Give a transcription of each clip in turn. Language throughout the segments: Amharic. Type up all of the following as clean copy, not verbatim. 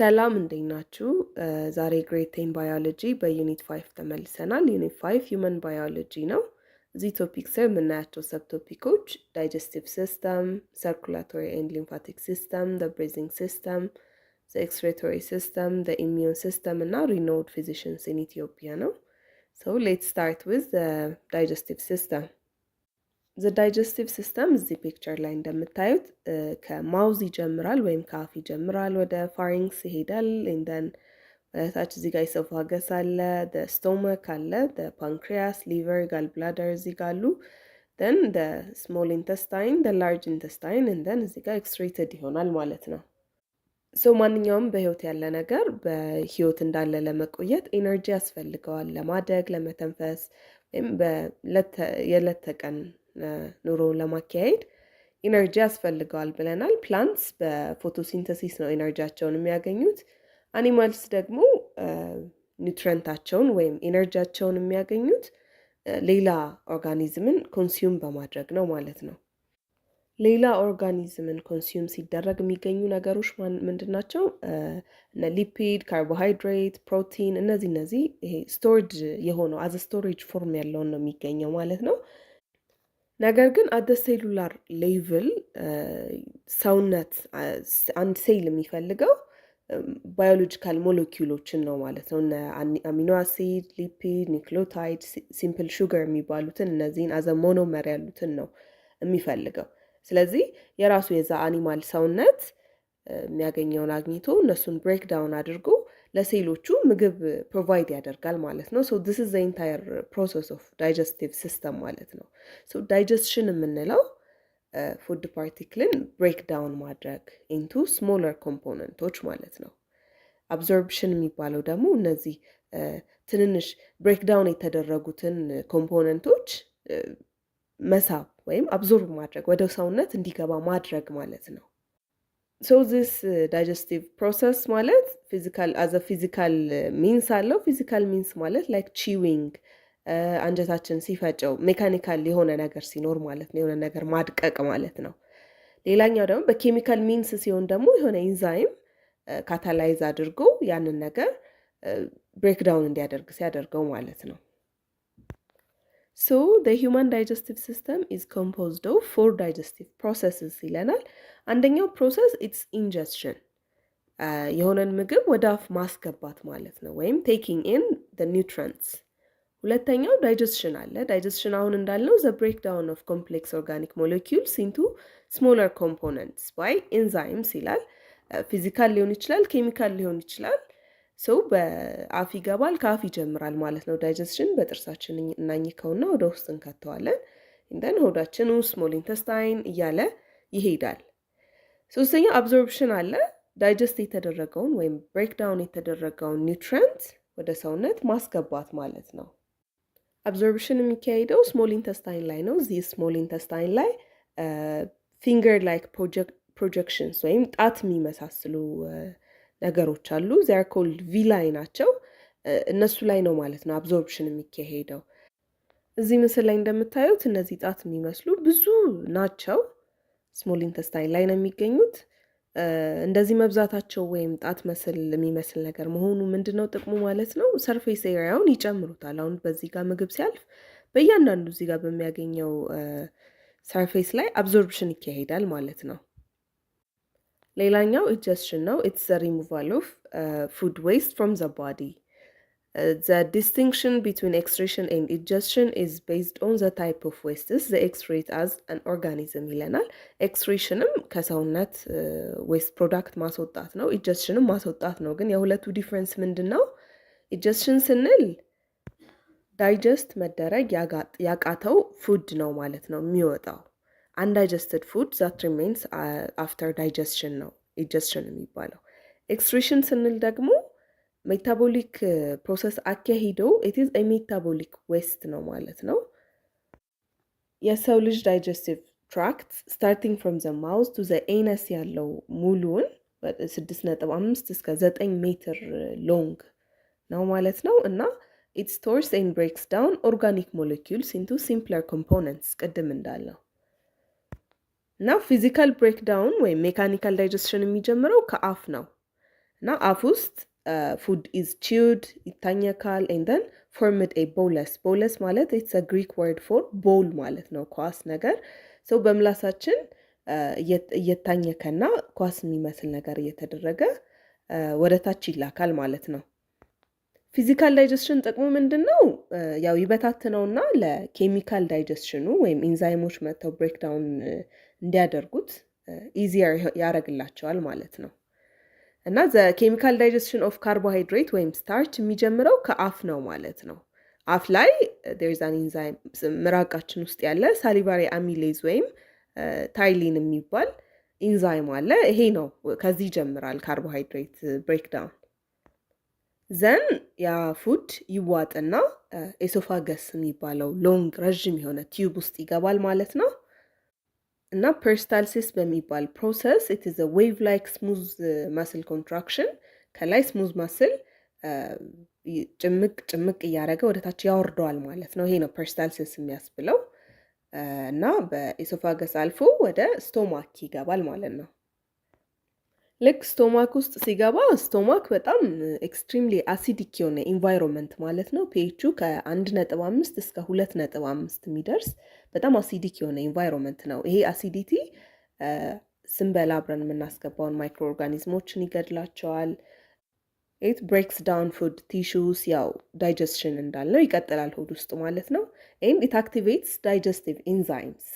ሰላም እንዴት ናችሁ? ዛሬ ግሬድ 10 ባዮሎጂ በዩኒት 5 ተመልሰናል። ዩኒት 5 ሂውመን ባዮሎጂ ነው። እዚህ ቶፒክ ስር የምናያቸው ሰብ ቶፒኮች ዳይጀስቲቭ ሲስተም፣ ሰርኩላቶሪ ኤንድ ሊምፋቲክ ሲስተም፣ ብሬዚንግ ሲስተም፣ ኤክስክሬቶሪ ሲስተም፣ ኢሚዩን ሲስተም እና ሪኖውድ ፊዚሽንስ ኢን ኢትዮጵያ ነው። ሶ ሌትስ ስታርት ዊዝ ዳይጀስቲቭ ሲስተም። ዳይጀስቲቭ ሲስተም እዚህ ፒክቸር ላይ እንደምታዩት ከማውዝ ይጀምራል ወይም ከአፍ ይጀምራል፣ ወደ ፋሪንግስ ይሄዳል። እንደን ታች እዚህ ጋር ኢሶፋገስ አለ፣ ስቶመክ አለ፣ ፓንክሪያስ፣ ሊቨር፣ ጋል ብላደር እዚህ ጋር አሉ። ደን ስሞል ኢንተስታይን፣ ላርጅ ኢንተስታይን እንደን እዚህ ጋር ኤክስትሬትድ ይሆናል ማለት ነው። ሶ ማንኛውም በህይወት ያለ ነገር በህይወት እንዳለ ለመቆየት ኤነርጂ ያስፈልገዋል፣ ለማደግ፣ ለመተንፈስ ወይም የዕለት ተቀን ኑሮውን ለማካሄድ ኢነርጂ ያስፈልገዋል ብለናል። ፕላንትስ በፎቶሲንተሲስ ነው ኤነርጂያቸውን የሚያገኙት። አኒማልስ ደግሞ ኒውትረንታቸውን ወይም ኤነርጂያቸውን የሚያገኙት ሌላ ኦርጋኒዝምን ኮንሱም በማድረግ ነው ማለት ነው። ሌላ ኦርጋኒዝምን ኮንሱም ሲደረግ የሚገኙ ነገሮች ምንድን ናቸው? ሊፒድ፣ ካርቦሃይድሬት፣ ፕሮቲን እነዚህ ይሄ ስቶርድ የሆነው አዘ ስቶሬጅ ፎርም ያለውን ነው የሚገኘው ማለት ነው። ነገር ግን አደ ሴሉላር ሌቭል ሰውነት አንድ ሴል የሚፈልገው ባዮሎጂካል ሞለኪውሎችን ነው ማለት ነው። አሚኖ አሲድ፣ ሊፒድ፣ ኒክሎታይድ፣ ሲምፕል ሹገር የሚባሉትን እነዚህን አዘ ሞኖመር ያሉትን ነው የሚፈልገው። ስለዚህ የራሱ የዛ አኒማል ሰውነት የሚያገኘውን አግኝቶ እነሱን ብሬክ ዳውን አድርጎ ለሴሎቹ ምግብ ፕሮቫይድ ያደርጋል ማለት ነው። ሶ ዲስ ኢዝ ዘ ኢንታየር ፕሮሰስ ኦፍ ዳይጀስቲቭ ሲስተም ማለት ነው። ሶ ዳይጀስሽን የምንለው ፉድ ፓርቲክልን ብሬክ ዳውን ማድረግ ኢንቱ ስሞለር ኮምፖነንቶች ማለት ነው። አብዞርፕሽን የሚባለው ደግሞ እነዚህ ትንንሽ ብሬክ ዳውን የተደረጉትን ኮምፖነንቶች መሳብ ወይም አብዞርብ ማድረግ ወደ ሰውነት እንዲገባ ማድረግ ማለት ነው። ሶ ዚስ ዳይጀስቲቭ ፕሮሰስ ማለት ፊዚካል ሚንስ አለው። ፊዚካል ሚንስ ማለት ላይክ ቺዊንግ አንጀታችን ሲፈጨው ሜካኒካል የሆነ ነገር ሲኖር ማለት ነው፣ የሆነ ነገር ማድቀቅ ማለት ነው። ሌላኛው ደግሞ በኬሚካል ሚንስ ሲሆን ደግሞ የሆነ ኢንዛይም ካታላይዝ አድርጎ ያንን ነገር ብሬክዳውን እንዲያደርግ ሲያደርገው ማለት ነው። So the human digestive system is composed of 4 digestive processes ይለናል። አንደኛው ፕሮሰስ ኢትስ ኢንጀስሽን የሆነን ምግብ ወደ አፍ ማስገባት ማለት ነው፣ ወይም ቴኪንግ ኢን the nutrients። ሁለተኛው ዳይጀስሽን አለ። ዳይጀስሽን አሁን እንዳልነው the breakdown of complex organic molecules into smaller components by enzymes ይላል። ፊዚካል ሊሆን ይችላል፣ ኬሚካል ሊሆን ይችላል። ሰው በአፍ ይገባል፣ ከአፍ ይጀምራል ማለት ነው። ዳይጀስሽን በጥርሳችን እናኝከውና ወደ ውስጥ እንከተዋለን። እንደን ሆዳችን ውስጥ ስሞል ኢንተስታይን እያለ ይሄዳል። ሶስተኛ አብዞርፕሽን አለ። ዳይጀስት የተደረገውን ወይም ብሬክዳውን የተደረገውን ኒውትሪየንት ወደ ሰውነት ማስገባት ማለት ነው። አብዞርፕሽን የሚካሄደው ስሞል ኢንተስታይን ላይ ነው። እዚህ ስሞል ኢንተስታይን ላይ ፊንገር ላይክ ፕሮጀክሽንስ ወይም ጣት የሚመሳስሉ ነገሮች አሉ። ዚር ኮልድ ቪላይ ናቸው። እነሱ ላይ ነው ማለት ነው አብዞርፕሽን የሚካሄደው። እዚህ ምስል ላይ እንደምታዩት እነዚህ ጣት የሚመስሉ ብዙ ናቸው። ስሞል ኢንተስታይን ላይ ነው የሚገኙት። እንደዚህ መብዛታቸው ወይም ጣት መስል የሚመስል ነገር መሆኑ ምንድነው ጥቅሙ ማለት ነው? ሰርፌስ ኤሪያውን ይጨምሩታል። አሁን በዚህ ጋር ምግብ ሲያልፍ በእያንዳንዱ እዚህ ጋር በሚያገኘው ሰርፌስ ላይ አብዞርፕሽን ይካሄዳል ማለት ነው። ሌላኛው ኢንጀስሽን ነው። ኢትስ ዘ ሪሙቫል ኦፍ ፉድ ዌስት ፍሮም ዘ ቦዲ። ዘ ዲስቲንክሽን ቢትዊን ኤክስትሬሽን ኤንድ ኢንጀስሽን ኢዝ ቤዝድ ኦን ዘ ታይፕ ኦፍ ዌስትስ ዘ ኤክስትሬት አዝ አን ኦርጋኒዝም ይለናል። ኤክስትሬሽንም ከሰውነት ዌስት ፕሮዳክት ማስወጣት ነው፣ ኢንጀስሽንም ማስወጣት ነው። ግን የሁለቱ ዲፍረንስ ምንድን ነው? ኢንጀስሽን ስንል ዳይጀስት መደረግ ያቃተው ፉድ ነው ማለት ነው የሚወጣው። undigested food that remains after digestion ነው ኢንጀስሽን የሚባለው። ኤክስትሬሽን ስንል ደግሞ ሜታቦሊክ ፕሮሰስ አካሂደው it is a metabolic waste ነው ማለት ነው። የሰው ልጅ ዳይጀስቲቭ ትራክት starting from the mouth to the anus ያለው ሙሉውን 6.5 እስከ 9 ሜትር ሎንግ ነው ማለት ነው። እና it stores and breaks down organic molecules into simpler components ቅድም እንዳለው። Now physical breakdown ወይም ሜካኒካል ዳይጀስሽን የሚጀምረው ከአፍ ነው እና አፍ ውስጥ ፉድ ኢዝ ቺውድ ይታኘካል and then formed a bolus ማለት it's a Greek word for bowl ማለት ነው ኳስ ነገር ሰው በምላሳችን እየታኘከና ኳስ የሚመስል ነገር እየተደረገ ወደ ታች ይላካል ማለት ነው። ፊዚካል ዳይጀስሽን ጥቅሙ ምንድነው? ያው ይበታትነውና ለኬሚካል ዳይጀስሽኑ ወይም ኢንዛይሞች መጥተው ብሬክዳውን እንዲያደርጉት ኢዚየር ያደርግላቸዋል ማለት ነው። እና ዘ ኬሚካል ዳይጀስሽን ኦፍ ካርቦሃይድሬት ወይም ስታርች የሚጀምረው ከአፍ ነው ማለት ነው። አፍ ላይ there is an enzyme ምራቃችን ውስጥ ያለ ሳሊቫሪ አሚሌዝ ወይም ታይሊን የሚባል ኢንዛይም አለ። ይሄ ነው ከዚህ ይጀምራል ካርቦሃይድሬት ብሬክዳውን። ዘን ያ ፉድ ይዋጥና ኤሶፋገስ የሚባለው ሎንግ ረዥም የሆነ ቲዩብ ውስጥ ይገባል ማለት ነው። እና ፐሪስታልሲስ በሚባል ፕሮሰስ it is a wave like smooth muscle contraction ከላይ ስሙዝ ማስል ጭምቅ እያደረገ ወደ ታች ያወርደዋል ማለት ነው። ይሄ ነው ፐሪስታልሲስ የሚያስብለው እና በኤሶፋገስ አልፎ ወደ ስቶማክ ይገባል ማለት ነው። ልክ ስቶማክ ውስጥ ሲገባ ስቶማክ በጣም ኤክስትሪምሊ አሲዲክ የሆነ ኢንቫይሮንመንት ማለት ነው። ፒኤቹ ከ1.5 እስከ 2.5 የሚደርስ በጣም አሲዲክ የሆነ ኢንቫይሮንመንት ነው። ይሄ አሲዲቲ ስንበላ አብረን የምናስገባውን ማይክሮ ኦርጋኒዝሞችን ይገድላቸዋል። ኢት ብሬክስ ዳውን ፉድ ቲሹስ ያው ዳይጀስሽን እንዳልነው ይቀጥላል ሆድ ውስጥ ማለት ነው። ኤንድ ኢት አክቲቬትስ ዳይጀስቲቭ ኢንዛይምስ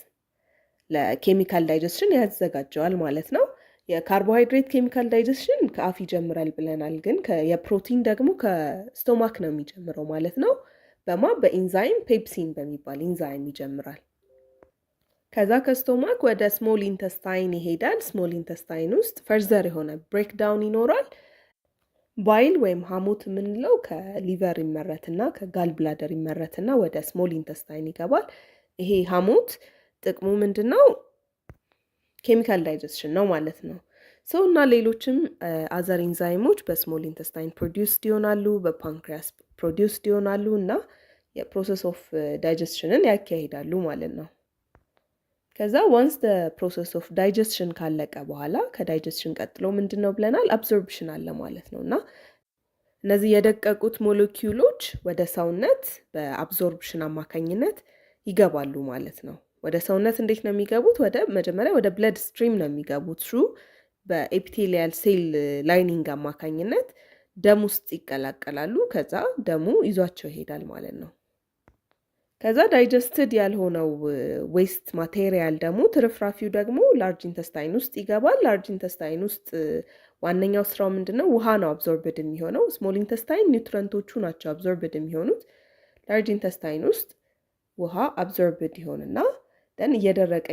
ለኬሚካል ዳይጀስሽን ያዘጋጀዋል ማለት ነው። የካርቦሃይድሬት ኬሚካል ዳይጀስሽን ከአፍ ይጀምራል ብለናል፣ ግን የፕሮቲን ደግሞ ከስቶማክ ነው የሚጀምረው ማለት ነው። በኢንዛይም ፔፕሲን በሚባል ኢንዛይም ይጀምራል። ከዛ ከስቶማክ ወደ ስሞል ኢንተስታይን ይሄዳል። ስሞል ኢንተስታይን ውስጥ ፈርዘር የሆነ ብሬክዳውን ይኖራል። ባይል ወይም ሐሞት የምንለው ከሊቨር ይመረትና ከጋል ብላደር ይመረትና ወደ ስሞል ኢንተስታይን ይገባል። ይሄ ሐሞት ጥቅሙ ምንድነው? ኬሚካል ዳይጀስሽን ነው ማለት ነው። እና ሌሎችም አዘር ኢንዛይሞች በስሞል ኢንተስታይን ፕሮዲውስድ ይሆናሉ፣ በፓንክሪያስ ፕሮዲውስድ ይሆናሉ እና የፕሮሰስ ኦፍ ዳይጀስሽንን ያካሂዳሉ ማለት ነው። ከዛ ዋንስ ፕሮሰስ ኦፍ ዳይጀስሽን ካለቀ በኋላ ከዳይጀስሽን ቀጥሎ ምንድን ነው ብለናል? አብዞርፕሽን አለ ማለት ነው። እና እነዚህ የደቀቁት ሞለኪውሎች ወደ ሰውነት በአብዞርፕሽን አማካኝነት ይገባሉ ማለት ነው። ወደ ሰውነት እንዴት ነው የሚገቡት? መጀመሪያ ወደ ብለድ ስትሪም ነው የሚገቡት። ትሩ በኤፒቴሊያል ሴል ላይኒንግ አማካኝነት ደም ውስጥ ይቀላቀላሉ። ከዛ ደሙ ይዟቸው ይሄዳል ማለት ነው። ከዛ ዳይጀስትድ ያልሆነው ዌስት ማቴሪያል ደግሞ ትርፍራፊው ደግሞ ላርጅ ኢንተስታይን ውስጥ ይገባል። ላርጅ ኢንተስታይን ውስጥ ዋነኛው ስራው ምንድነው? ውሃ ነው አብዞርብድ የሚሆነው። ስሞል ኢንተስታይን ኒውትረንቶቹ ናቸው አብዞርብድ የሚሆኑት። ላርጅ ኢንተስታይን ውስጥ ውሃ አብዞርብድ ይሆንና ደን እየደረቀ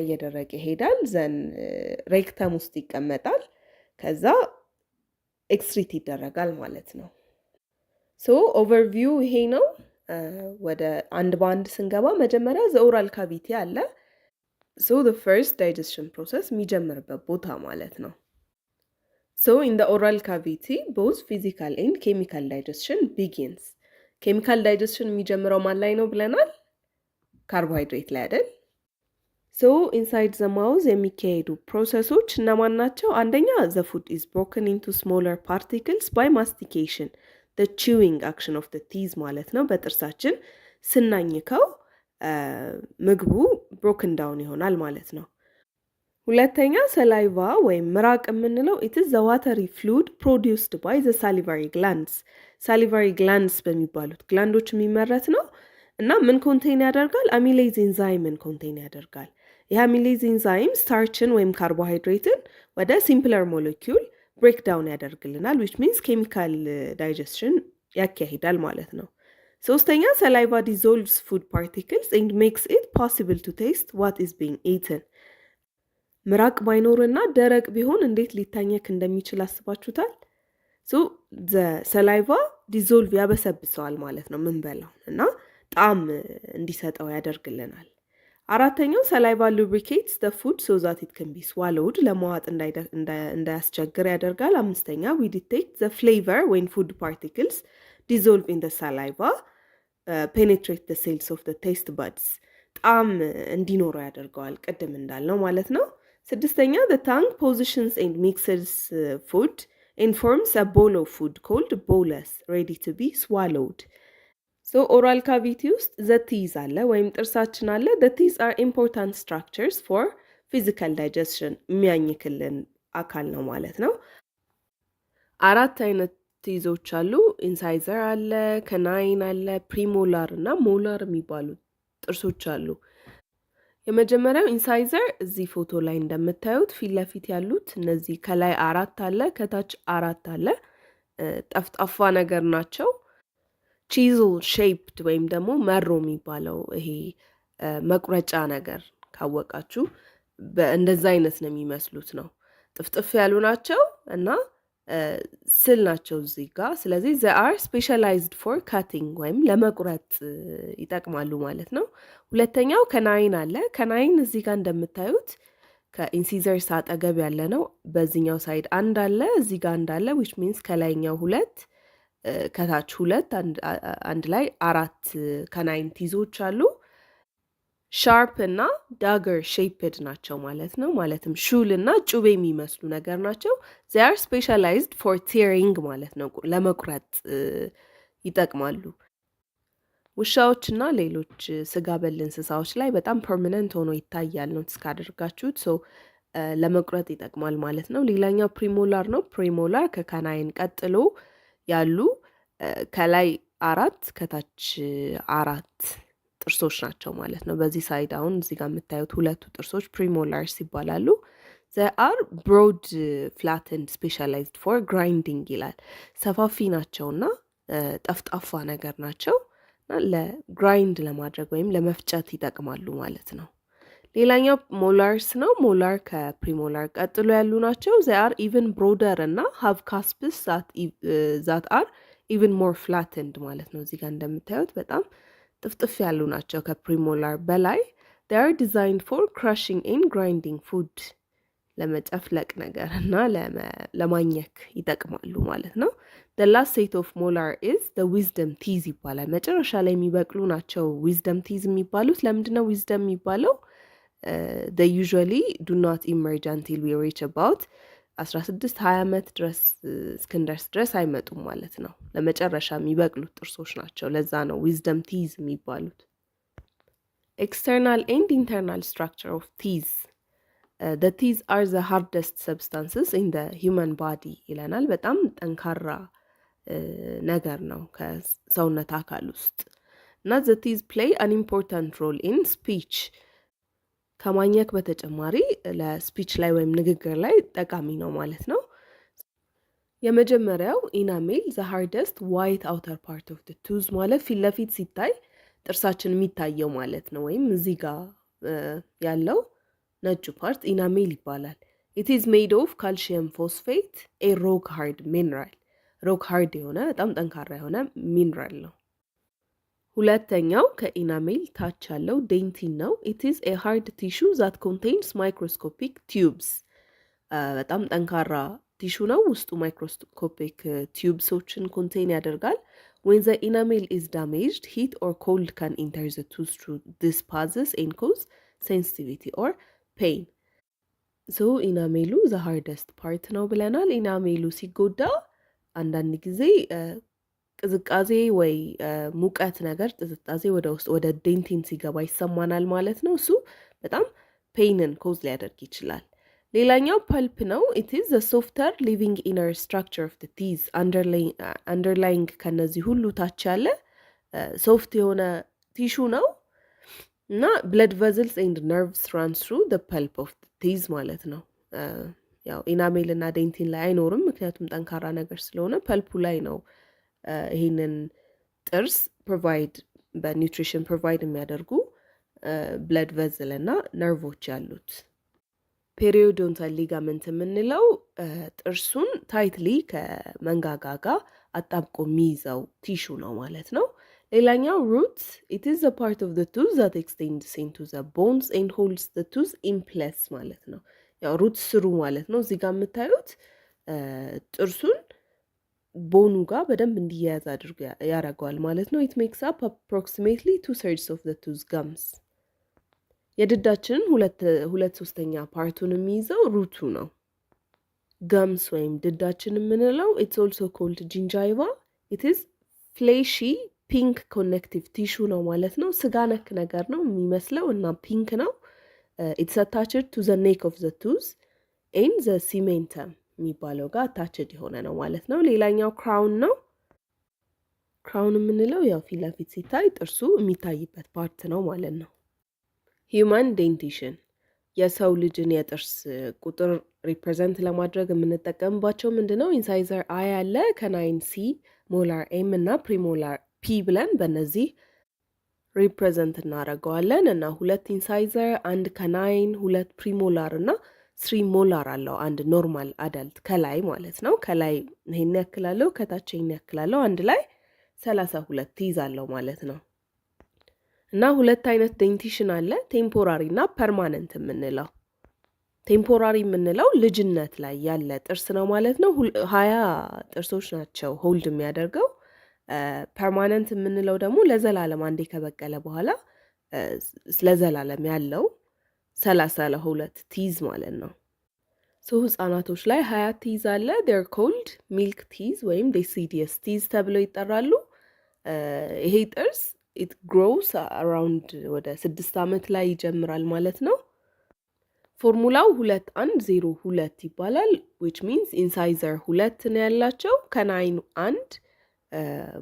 ይሄዳል። ዘን ሬክተም ውስጥ ይቀመጣል። ከዛ ኤክስክሪት ይደረጋል ማለት ነው። ኦቨርቪው ይሄ ነው። ወደ አንድ በአንድ ስንገባ መጀመሪያ ዘኦራል ካቪቲ አለ። the first digestion process የሚጀምርበት ቦታ ማለት ነው። in the oral cavity both physical and chemical digestion begins. ኬሚካል ዳይጀስሽን የሚጀምረው ማን ላይ ነው ብለናል? ካርቦሃይድሬት ላይ አይደል? inside the mouth የሚካሄዱ ፕሮሰሶች እነማን ናቸው? አንደኛ the food is broken into smaller particles by mastication, the chewing action of the teeth ማለት ነው። በጥርሳችን ስናኝከው ምግቡ broken down ይሆናል ማለት ነው። ሁለተኛ ሰላይቫ ወይም ምራቅ የምንለው it is the watery fluid produced by the salivary glands. salivary glands በሚባሉት ግላንዶች የሚመረት ነው እና ምን ኮንቴን ያደርጋል? አሚሌዝ ኢንዛይምን ኮንቴን ያደርጋል። ይህ አሚሌዝ ኢንዛይም ስታርችን ወይም ካርቦሃይድሬትን ወደ ሲምፕለር ሞለኪውል ብሬክዳውን ያደርግልናል which means ኬሚካል ዳይጀስሽን ያካሂዳል ማለት ነው። ሶስተኛ ሰላይቫ dissolves food particles and makes it possible to taste what is being eaten. ምራቅ ባይኖርና ደረቅ ቢሆን እንዴት ሊታኘክ እንደሚችል አስባችሁታል? the saliva dissolve ያበሰብሰዋል ማለት ነው ምንበላው እና ጣም እንዲሰጠው ያደርግልናል። አራተኛው saliva lubricates the food so that it can be swallowed ለመዋጥ እንዳያስቸግር ያደርጋል። አምስተኛ we detect the flavor when food particles dissolve in the saliva penetrate the cells of the taste buds. ጣም እንዲኖረው ያደርገዋል ቅድም እንዳልነው ማለት ነው። ስድስተኛ the tongue positions and mixes food and forms a bowl of food called bolus ready to be swallowed. So oral cavity ውስጥ the teeth አለ ወይም ጥርሳችን አለ። the teeth are important structures for physical digestion የሚያኝክልን አካል ነው ማለት ነው። አራት አይነት ቲዞች አሉ። ኢንሳይዘር አለ፣ ከናይን አለ፣ ፕሪሞላር እና ሞላር የሚባሉ ጥርሶች አሉ። የመጀመሪያው ኢንሳይዘር እዚህ ፎቶ ላይ እንደምታዩት ፊት ለፊት ያሉት እነዚህ ከላይ አራት አለ፣ ከታች አራት አለ። ጠፍጣፋ ነገር ናቸው። ቺዝል ሼፕድ ወይም ደግሞ መሮ የሚባለው ይሄ መቁረጫ ነገር ካወቃችሁ እንደዛ አይነት ነው የሚመስሉት ነው። ጥፍጥፍ ያሉ ናቸው እና ስል ናቸው እዚህ ጋር። ስለዚህ they are specialized for cutting ወይም ለመቁረጥ ይጠቅማሉ ማለት ነው። ሁለተኛው ከናይን አለ። ከናይን እዚህ ጋር እንደምታዩት ከኢንሲዘርስ አጠገብ ያለ ነው። በዚህኛው ሳይድ አንድ አለ፣ እዚህ ጋር አንድ አለ which means ከላይኛው ሁለት ከታች ሁለት አንድ ላይ አራት ከናይን ቲዞች አሉ። ሻርፕ እና ዳገር ሼፕድ ናቸው ማለት ነው። ማለትም ሹል እና ጩቤ የሚመስሉ ነገር ናቸው። they are specialized for tearing ማለት ነው። ለመቁረጥ ይጠቅማሉ። ውሻዎች እና ሌሎች ስጋ በል እንስሳዎች ላይ በጣም ፐርመነንት ሆኖ ይታያል ኖቲስ ካደረጋችሁት። ሶ ለመቁረጥ ይጠቅማል ማለት ነው። ሌላኛው ፕሪሞላር ነው። ፕሪሞላር ከካናይን ቀጥሎ ያሉ ከላይ አራት ከታች አራት ጥርሶች ናቸው ማለት ነው። በዚህ ሳይድ አሁን እዚህ ጋር የምታዩት ሁለቱ ጥርሶች ፕሪሞላርስ ይባላሉ። they are broad flattened specialized for grinding ይላል። ሰፋፊ ናቸውና ጠፍጣፋ ነገር ናቸው እና ለግራይንድ ለማድረግ ወይም ለመፍጨት ይጠቅማሉ ማለት ነው። ሌላኛው ሞላርስ ነው። ሞላር ከፕሪሞላር ቀጥሎ ያሉ ናቸው። they are even broader እና have cusps that are even more flattened ማለት ነው። እዚህ ጋር እንደምታዩት በጣም ጥፍጥፍ ያሉ ናቸው ከፕሪሞላር በላይ። they are designed for crushing and grinding food ለመጨፍለቅ ነገር እና ለማኘክ ይጠቅማሉ ማለት ነው። the last set of molar is the wisdom teeth ይባላል። መጨረሻ ላይ የሚበቅሉ ናቸው wisdom teeth የሚባሉት። ለምንድነው wisdom የሚባለው? they usually do not emerge until we reach about 16-20 ዓመት ድረስ እስክንደርስ ድረስ አይመጡም ማለት ነው። ለመጨረሻ የሚበቅሉት ጥርሶች ናቸው። ለዛ ነው wisdom teeth የሚባሉት። external and internal structure of teeth the teeth are the hardest substances in the human body ይለናል። በጣም ጠንካራ ነገር ነው ከሰውነት አካል ውስጥ እና the teeth play an important role in speech ከማኘክ በተጨማሪ ለስፒች ላይ ወይም ንግግር ላይ ጠቃሚ ነው ማለት ነው። የመጀመሪያው ኢናሜል the hardest white outer part of the tooth ማለት ፊት ለፊት ሲታይ ጥርሳችን የሚታየው ማለት ነው። ወይም እዚህ ጋር ያለው ነጩ ፓርት ኢናሜል ይባላል። it is made of calcium phosphate a rock hard mineral rock hard የሆነ በጣም ጠንካራ የሆነ ሚነራል ነው። ሁለተኛው ከኢናሜል ታች ያለው ዴንቲን ነው። it is a hard tissue that contains microscopic tubes በጣም ጠንካራ ቲሹ ነው። ውስጡ ማይክሮስኮፒክ ቲዩብሶችን ኮንቴን ያደርጋል። when the enamel is damaged heat or cold can enter the tooth through these passes and cause sensitivity or pain so ኢናሜሉ the hardest part ነው ብለናል። ኢናሜሉ ሲጎዳ አንዳንድ ጊዜ ቅዝቃዜ ወይ ሙቀት ነገር ጥዝጣዜ ወደ ውስጥ ወደ ዴንቲን ሲገባ ይሰማናል ማለት ነው። እሱ በጣም ፔንን ኮዝ ሊያደርግ ይችላል። ሌላኛው ፐልፕ ነው። it is the softer living inner structure of the teeth underlying ከነዚህ ሁሉ ታች ያለ ሶፍት የሆነ ቲሹ ነው እና blood vessels and nerves run through the pulp of the teeth ማለት ነው። ያው ኢናሜል እና ዴንቲን ላይ አይኖርም ምክንያቱም ጠንካራ ነገር ስለሆነ ፐልፑ ላይ ነው ይሄንን ጥርስ ፕሮቫይድ በኒውትሪሽን ፕሮቫይድ የሚያደርጉ ብለድ ቨዝል እና ነርቮች ያሉት። ፔሪዮዶንታል ሊጋመንት የምንለው ጥርሱን ታይትሊ ከመንጋጋ ጋር አጣብቆ የሚይዘው ቲሹ ነው ማለት ነው። ሌላኛው ሩት it is a part of the tooth that extends into the bones and holds the tooth in place ማለት ነው። ያው ሩት ስሩ ማለት ነው። እዚህ ጋር የምታዩት ጥርሱን ቦኑ ጋር በደንብ እንዲያያዝ አድርጎ ያደርገዋል ማለት ነው። it makes up approximately 2/3 of the tooth gums የድዳችንን ሁለት ሶስተኛ ፓርቱን የሚይዘው ሩቱ ነው። ገምስ ወይም ድዳችን የምንለው ኢትስ ኦልሶ ኮልድ ጂንጃይቫ ኢት ኢዝ ፍሌሺ ፒንክ ኮኔክቲቭ ቲሹ ነው ማለት ነው። ስጋ ነክ ነገር ነው የሚመስለው እና ፒንክ ነው። ኢትስ አታችድ ቱ ዘ ኔክ ኦፍ ዘ ቱዝ ኤን ዘ ሲሜንተም የሚባለው ጋር አታችድ የሆነ ነው ማለት ነው። ሌላኛው ክራውን ነው። ክራውን የምንለው ያው ፊት ለፊት ሲታይ ጥርሱ የሚታይበት ፓርት ነው ማለት ነው። ሂውማን ዴንቲሽን የሰው ልጅን የጥርስ ቁጥር ሪፕሬዘንት ለማድረግ የምንጠቀምባቸው ምንድነው? ኢንሳይዘር አይ አለ፣ ከናይን ሲ፣ ሞላር ኤም እና ፕሪሞላር ፒ ብለን በእነዚህ ሪፕሬዘንት እናደርገዋለን እና 2 ኢንሳይዘር፣ 1 ከናይን፣ 2 ፕሪሞላር እና 3 ሞላር አለው አንድ ኖርማል አዳልት ከላይ ማለት ነው። ከላይ ይሄን ያክላለው፣ ከታች ይሄን ያክላለው፣ አንድ ላይ 32 ትይዛለው ማለት ነው። እና 2 አይነት ዴንቲሽን አለ፣ ቴምፖራሪ እና ፐርማነንት የምንለው። ቴምፖራሪ የምንለው ልጅነት ላይ ያለ ጥርስ ነው ማለት ነው። 20 ጥርሶች ናቸው ሆልድ የሚያደርገው። ፐርማነንት የምንለው ደግሞ ለዘላለም አንዴ ከበቀለ በኋላ ለዘላለም ያለው 32 ቲዝ ማለት ነው። ህጻናቶች ላይ 20 ቲዝ አለ። ዴር ኮልድ ሚልክ ቲዝ ወይም ዴሲዲየስ ቲዝ ተብለው ይጠራሉ። ይሄ ጥርስ ኢት ግሮውስ አራውንድ ወደ 6 ዓመት ላይ ይጀምራል ማለት ነው። ፎርሙላው 2102 ይባላል which means ኢንሳይዘር 2 ነው ያላቸው፣ ከናይን 1፣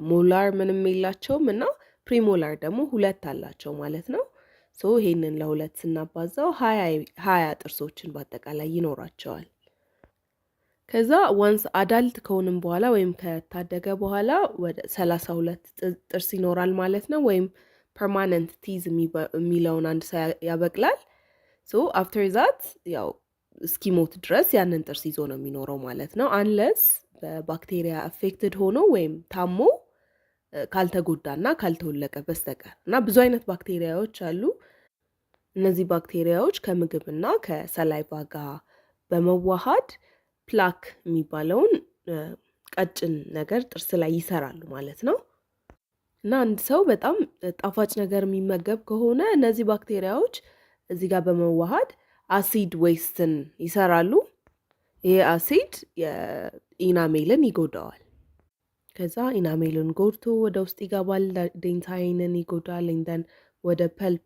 ሞላር ምንም የላቸውም እና ፕሪሞላር ደግሞ 2 አላቸው ማለት ነው። ይሄንን ለ2 ስናባዛው 20 ጥርሶችን በአጠቃላይ ይኖራቸዋል። ከዛ ዋንስ አዳልት ከሆንም በኋላ ወይም ከታደገ በኋላ ወደ 32 ጥርስ ይኖራል ማለት ነው። ወይም ፐርማነንት ቲዝ የሚለውን አንድ ሰው ያበቅላል። አፍተር ዛት ያው እስኪሞት ድረስ ያንን ጥርስ ይዞ ነው የሚኖረው ማለት ነው። አንለስ በባክቴሪያ አፌክትድ ሆኖ ወይም ታሞ ካልተጎዳና ካልተወለቀ በስተቀር እና ብዙ አይነት ባክቴሪያዎች አሉ። እነዚህ ባክቴሪያዎች ከምግብና ከሰላይቫ ጋር በመዋሃድ ፕላክ የሚባለውን ቀጭን ነገር ጥርስ ላይ ይሰራሉ ማለት ነው። እና አንድ ሰው በጣም ጣፋጭ ነገር የሚመገብ ከሆነ እነዚህ ባክቴሪያዎች እዚህ ጋር በመዋሃድ አሲድ ዌስትን ይሰራሉ። ይሄ አሲድ የኢናሜልን ይጎዳዋል። ከዛ ኢናሜልን ጎድቶ ወደ ውስጥ ይገባል፣ ዴንታይንን ይጎዳል፣ እንደን ወደ ፐልፕ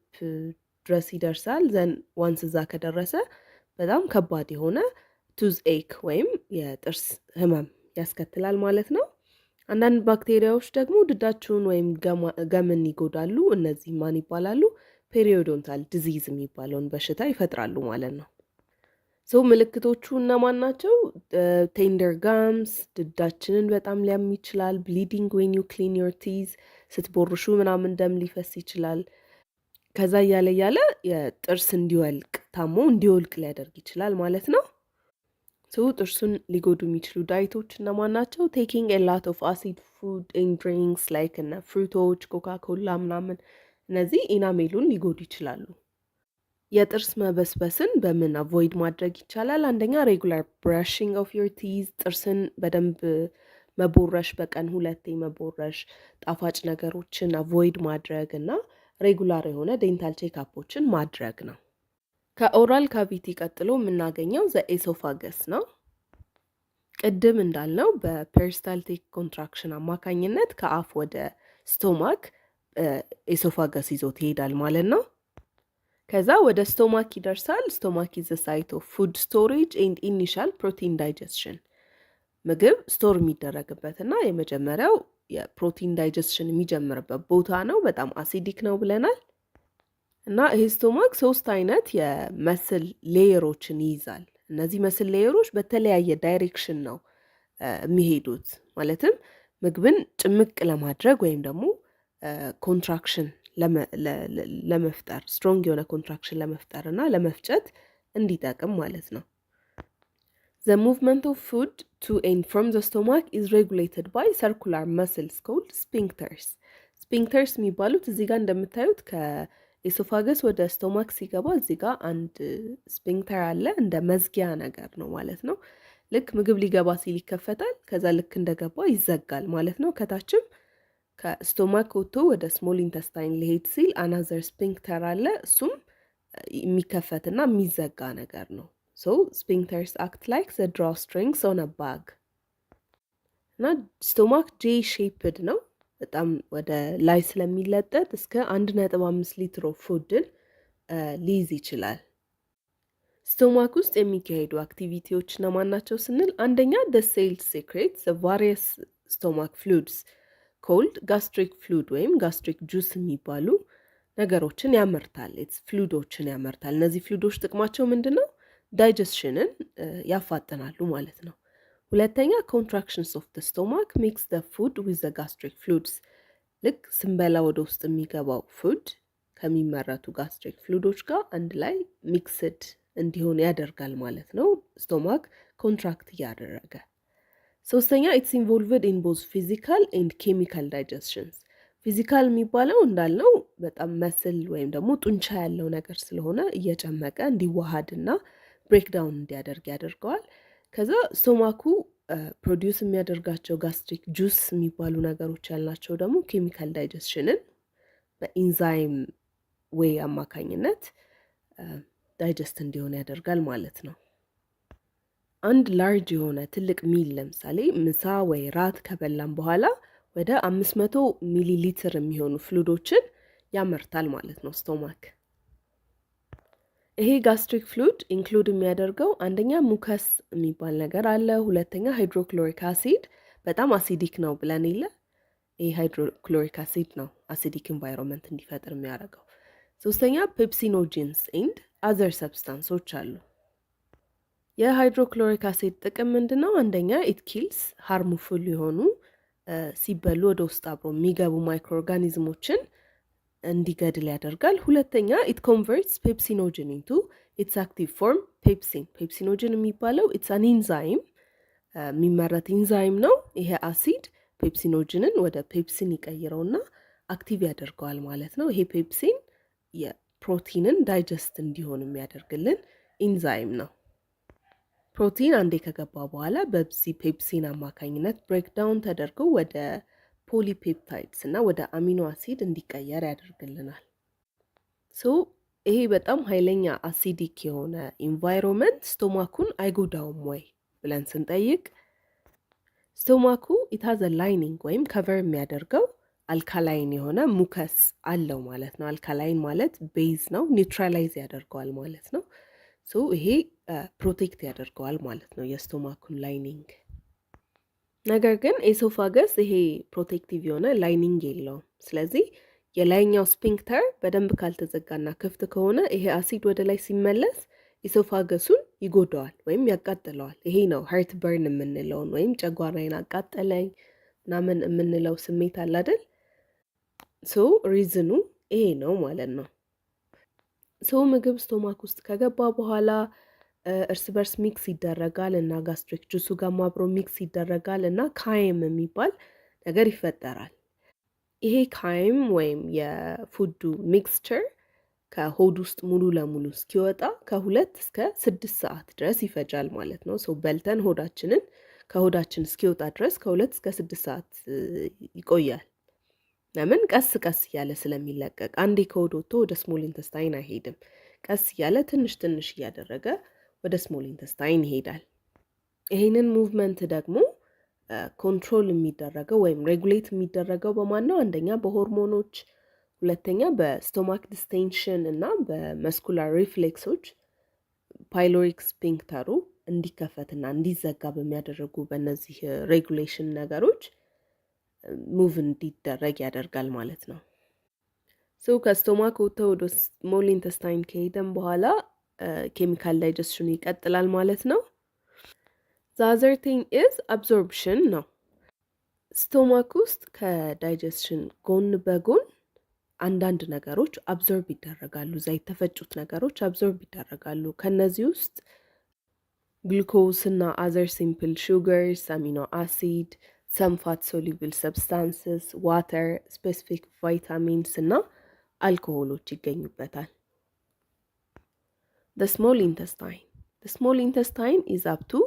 ድረስ ይደርሳል። ዘን ዋንስ እዛ ከደረሰ በጣም ከባድ የሆነ ቱዝ ኤክ ወይም የጥርስ ህመም ያስከትላል ማለት ነው። አንዳንድ ባክቴሪያዎች ደግሞ ድዳችሁን ወይም ገምን ይጎዳሉ። እነዚህ ማን ይባላሉ? ፔሪዮዶንታል ዲዚዝ የሚባለውን በሽታ ይፈጥራሉ ማለት ነው። ምልክቶቹ እነማን ናቸው? ቴንደር ጋምስ፣ ድዳችንን በጣም ሊያም ይችላል። ብሊዲንግ ዌን ዩ ክሊን ዮር ቲዝ፣ ስትቦርሹ ምናምን ደም ሊፈስ ይችላል። ከዛ እያለ የጥርስ እንዲወልቅ ታሞ እንዲወልቅ ሊያደርግ ይችላል ማለት ነው። ጥርሱን ሊጎዱ የሚችሉ ዳይቶች እነማን ናቸው? ቴኪንግ ኤ ላት ኦፍ አሲድ ፉድ ኤንድ ድሪንክስ ላይክ እነ ፍሩቶች፣ ኮካኮላ ምናምን፣ እነዚህ ኢናሜሉን ሊጎዱ ይችላሉ። የጥርስ መበስበስን በምን አቮይድ ማድረግ ይቻላል? አንደኛ ሬጉላር ብራሽንግ ኦፍ ዮር ቲዝ፣ ጥርስን በደንብ መቦረሽ፣ በቀን 2 መቦረሽ፣ ጣፋጭ ነገሮችን አቮይድ ማድረግ እና ሬጉላር የሆነ ዴንታል ቼክአፖችን ማድረግ ነው። ከኦራል ካቪቲ ቀጥሎ የምናገኘው ዘኤሶፋገስ ነው። ቅድም እንዳልነው በፔሪስታልቲክ ኮንትራክሽን አማካኝነት ከአፍ ወደ ስቶማክ ኤሶፋገስ ይዞት ይሄዳል ማለት ነው። ከዛ ወደ ስቶማክ ይደርሳል። ስቶማክ ኢዝ ዘ ሳይት ኦፍ ፉድ ስቶሬጅ ኤንድ ኢኒሻል ፕሮቲን ዳይጀስሽን፣ ምግብ ስቶር የሚደረግበት እና የመጀመሪያው የፕሮቲን ዳይጀስሽን የሚጀምርበት ቦታ ነው። በጣም አሲዲክ ነው ብለናል። እና ይሄ ስቶማክ 3 አይነት የመስል ሌየሮችን ይይዛል። እነዚህ መስል ሌየሮች በተለያየ ዳይሬክሽን ነው የሚሄዱት። ማለትም ምግብን ጭምቅ ለማድረግ ወይም ደግሞ ኮንትራክሽን ለመፍጠር ስትሮንግ የሆነ ኮንትራክሽን ለመፍጠር እና ለመፍጨት እንዲጠቅም ማለት ነው። The movement of food to and from the stomach is regulated by circular muscles called sphincters. sphincters የሚባሉት እዚህ ጋር እንደምታዩት ከኤሶፋገስ ወደ ስቶማክ ሲገባ እዚህ ጋር አንድ ስፊንክተር አለ፣ እንደ መዝጊያ ነገር ነው ማለት ነው። ልክ ምግብ ሊገባ ሲል ይከፈታል፣ ከዛ ልክ እንደገባ ይዘጋል ማለት ነው። ከታችም ከስቶማክ ወጥቶ ወደ ስሞል ኢንተስታይን ሊሄድ ሲል አናዘር ስፊንክተር አለ፣ እሱም የሚከፈትና የሚዘጋ ነገር ነው። ሶ ስፊንክተርስ አክት ላይክ ዘ ድራው ስትሪንግስ ኦን አ ባግ እና ስቶማክ ጄ ሼፕድ ነው። በጣም ወደ ላይ ስለሚለጠጥ እስከ 1.5 ሊትር ኦፍ ፉድን ሊይዝ ይችላል። ስቶማክ ውስጥ የሚካሄዱ አክቲቪቲዎች እነማን ናቸው ስንል አንደኛ the cell secretes the various stomach fluids called gastric fluid ወይም gastric juice የሚባሉ ነገሮችን ያመርታል። ፍሉዶችን ያመርታል። እነዚህ ፍሉዶች ጥቅማቸው ምንድን ነው? ዳይጀስሽንን ያፋጥናሉ ማለት ነው። ሁለተኛ contractions of the stomach mix the food with the gastric fluids ልክ ስንበላ ወደ ውስጥ የሚገባው ፉድ ከሚመረቱ ጋስትሪክ ፍሉዶች ጋር አንድ ላይ ሚክስድ እንዲሆን ያደርጋል ማለት ነው። ስቶማክ ኮንትራክት እያደረገ። ሶስተኛ ኢትስ ኢንቮልቭድ ኢን ቦዝ ፊዚካል ኤንድ ኬሚካል ዳይጀስሽንስ። ፊዚካል የሚባለው እንዳልነው በጣም መስል ወይም ደግሞ ጡንቻ ያለው ነገር ስለሆነ እየጨመቀ እንዲዋሃድና ብሬክዳውን እንዲያደርግ ያደርገዋል። ከዛ ስቶማኩ ፕሮዲውስ የሚያደርጋቸው ጋስትሪክ ጁስ የሚባሉ ነገሮች ያልናቸው ደግሞ ኬሚካል ዳይጀስሽንን በኢንዛይም ዌይ አማካኝነት ዳይጀስት እንዲሆን ያደርጋል ማለት ነው። አንድ ላርጅ የሆነ ትልቅ ሚል ለምሳሌ ምሳ ወይ ራት ከበላም በኋላ ወደ 500 ሚሊ ሊትር የሚሆኑ ፍሉዶችን ያመርታል ማለት ነው ስቶማክ። ይሄ ጋስትሪክ ፍሉድ ኢንክሉድ የሚያደርገው አንደኛ ሙከስ የሚባል ነገር አለ። ሁለተኛ ሃይድሮክሎሪክ አሲድ በጣም አሲዲክ ነው ብለን የለ ይሄ ሃይድሮክሎሪክ አሲድ ነው አሲዲክ ኢንቫይሮንመንት እንዲፈጥር የሚያደርገው። ሶስተኛ ፔፕሲኖጂንስ ኤንድ አዘር ሰብስታንሶች አሉ። የሃይድሮክሎሪክ አሲድ ጥቅም ምንድን ነው? አንደኛ ኢት ኪልስ ሃርሙፉል የሆኑ ሲበሉ ወደ ውስጥ አብሮ የሚገቡ ማይክሮ ኦርጋኒዝሞችን እንዲገድል ያደርጋል። ሁለተኛ ኢት ኮንቨርትስ ፔፕሲኖጅን ኢንቱ ኢትስ አክቲቭ ፎርም ፔፕሲን። ፔፕሲኖጅን የሚባለው ኢትስ አን ኢንዛይም የሚመረት ኢንዛይም ነው። ይሄ አሲድ ፔፕሲኖጅንን ወደ ፔፕሲን ይቀይረውና አክቲቭ ያደርገዋል ማለት ነው። ይሄ ፔፕሲን የፕሮቲንን ዳይጀስት እንዲሆን የሚያደርግልን ኢንዛይም ነው። ፕሮቲን አንዴ ከገባ በኋላ በዚህ ፔፕሲን አማካኝነት ብሬክዳውን ተደርገው ወደ ፖሊፔፕታይድስ እና ወደ አሚኖ አሲድ እንዲቀየር ያደርግልናል። ሶ ይሄ በጣም ኃይለኛ አሲዲክ የሆነ ኢንቫይሮንመንት ስቶማኩን አይጎዳውም ወይ ብለን ስንጠይቅ ስቶማኩ ኢታዘ ላይኒንግ ወይም ከቨር የሚያደርገው አልካላይን የሆነ ሙከስ አለው ማለት ነው። አልካላይን ማለት ቤዝ ነው፣ ኒውትራላይዝ ያደርገዋል ማለት ነው። ሶ ይሄ ፕሮቴክት ያደርገዋል ማለት ነው የስቶማኩን ላይኒንግ። ነገር ግን ኤሶፋገስ ይሄ ፕሮቴክቲቭ የሆነ ላይኒንግ የለውም። ስለዚህ የላይኛው ስፊንክተር በደንብ ካልተዘጋና ክፍት ከሆነ ይሄ አሲድ ወደ ላይ ሲመለስ ኢሶፋገሱን ይጎዳዋል ወይም ያቃጥለዋል። ይሄ ነው ሀርት በርን የምንለውን ወይም ጨጓራዬን አቃጠለኝ ምናምን የምንለው ስሜት አለ አይደል? ሶ ሪዝኑ ይሄ ነው ማለት ነው። ሶ ምግብ ስቶማክ ውስጥ ከገባ በኋላ እርስ በርስ ሚክስ ይደረጋል እና ጋስትሪክ ጁሱ ጋር አብሮ ሚክስ ይደረጋል እና ካይም የሚባል ነገር ይፈጠራል። ይሄ ካይም ወይም የፉዱ ሚክስቸር ከሆድ ውስጥ ሙሉ ለሙሉ እስኪወጣ ከ2 እስከ 6 ሰዓት ድረስ ይፈጃል ማለት ነው። ሶ በልተን ሆዳችንን ከሆዳችን እስኪወጣ ድረስ ከ2 እስከ 6 ሰዓት ይቆያል። ለምን? ቀስ ቀስ እያለ ስለሚለቀቅ። አንዴ ከሆድ ወጥቶ ወደ ስሞል ኢንተስታይን አይሄድም። ቀስ እያለ ትንሽ ትንሽ እያደረገ ወደ ስሞል ኢንተስታይን ይሄዳል። ይሄንን ሙቭመንት ደግሞ ኮንትሮል የሚደረገው ወይም ሬጉሌት የሚደረገው በማን ነው? አንደኛ በሆርሞኖች፣ ሁለተኛ በስቶማክ ዲስቴንሽን እና በመስኩላር ሪፍሌክሶች ፓይሎሪክ ስፊንክተሩ እንዲከፈትና እንዲዘጋ በሚያደርጉ በእነዚህ ሬጉሌሽን ነገሮች ሙቭ እንዲደረግ ያደርጋል ማለት ነው። ሶ ከስቶማክ ወጥተው ወደ ስሞል ኢንተስታይን ከሄደን በኋላ ኬሚካል ዳይጀስሽኑ ይቀጥላል ማለት ነው። ዘ አዘር ቲንግ ኢዝ አብዞርፕሽን ነው። ስቶማክ ውስጥ ከዳይጀስሽን ጎን በጎን አንዳንድ ነገሮች አብዞርብ ይደረጋሉ። እዛ የተፈጩት ነገሮች አብዞርብ ይደረጋሉ። ከነዚህ ውስጥ ግሉኮስ እና አዘር ሲምፕል ሹገርስ፣ አሚኖ አሲድ፣ ሰም ፋት ሶሉብል ሰብስታንስስ፣ ዋተር፣ ስፔሲፊክ ቫይታሚንስ እና አልኮሆሎች ይገኙበታል። the small intestine the small intestine is up to